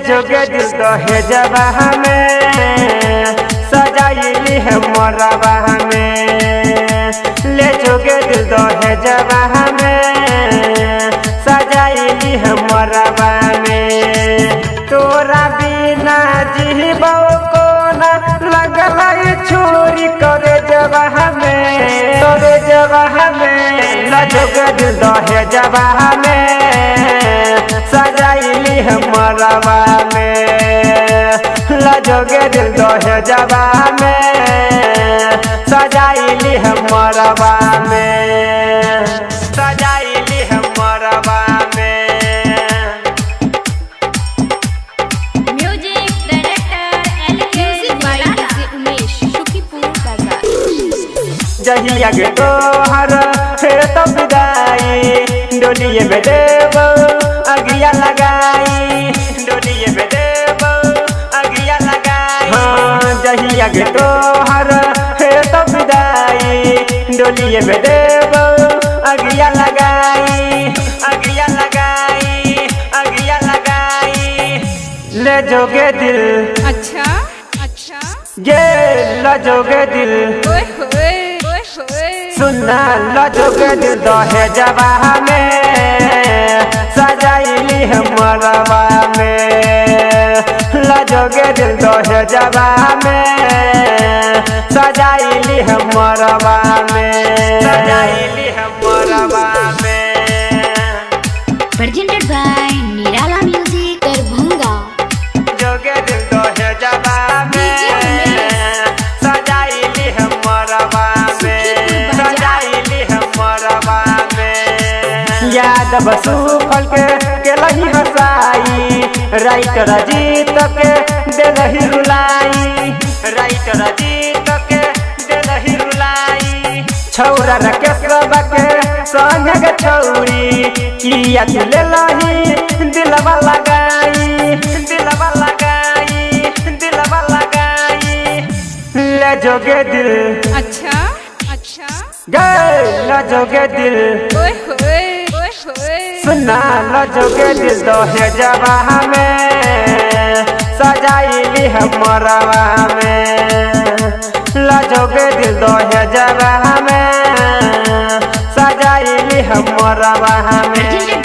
जोगे दिल दहेजवा में सजाइली है मोरवा में। ले जोगे दिल दहेजवा में सजाइली है मोरवा में। तोरा बिना जीबो को ना लगल छोरी करे जवा में। तोरे जवा में ले जोगे दिल दहेजवा में सजाइली है मोरवा में। ले जोगे दिल दहेजवा में सजाइली है मोरवा में। सजाइली है मोरवा में। म्यूजिक डायरेक्टर एल उमेश शुकीपुर बाजार। जहिया के तोहर फिर तो विदाई डोलिए में देव अगिया लगाई। डोलिए में देव अगिया लगाई। हाँ जहिया के तोहर फिर तो विदाई डोलिए में देव अगिया लगाई। अगिया लगाई अगिया लगाई। ले जोगे दिल अच्छा अच्छा ये ले जोगे दिल ओए होए ओए होए। सुनना ले जोगे दिल दहेजवा में सजाइली है मोरवा में। ले जोगे दिल दहेजवा में सजाइली है मोरवा में। सजाइली है मोरवा में। प्रेजेंटेड बाय निराला म्यूजिक दरभंगा। जोगे दिल दहेजवा में सजाइली है मोरवा में। सजाइली है मोरवा में। याद बसु फल के लही हसाई राइटर जीत के दिलही रुलाई। राइटर जीत के दिलही रुलाई। छौरा रके सब के संग के छौरी किया तू ले लही दिलवा लगाई। दिलवा लगाई दिलवा लगाई। ले जोगे दिल अच्छा अच्छा गए ले जोगे दिल ओए होए ओए होए। सुना ले जोगे दिल दहेजवा में सजाइली है मोरवा में। ले जोगे दिल दहेजवा में सजाइली है मोरवा में।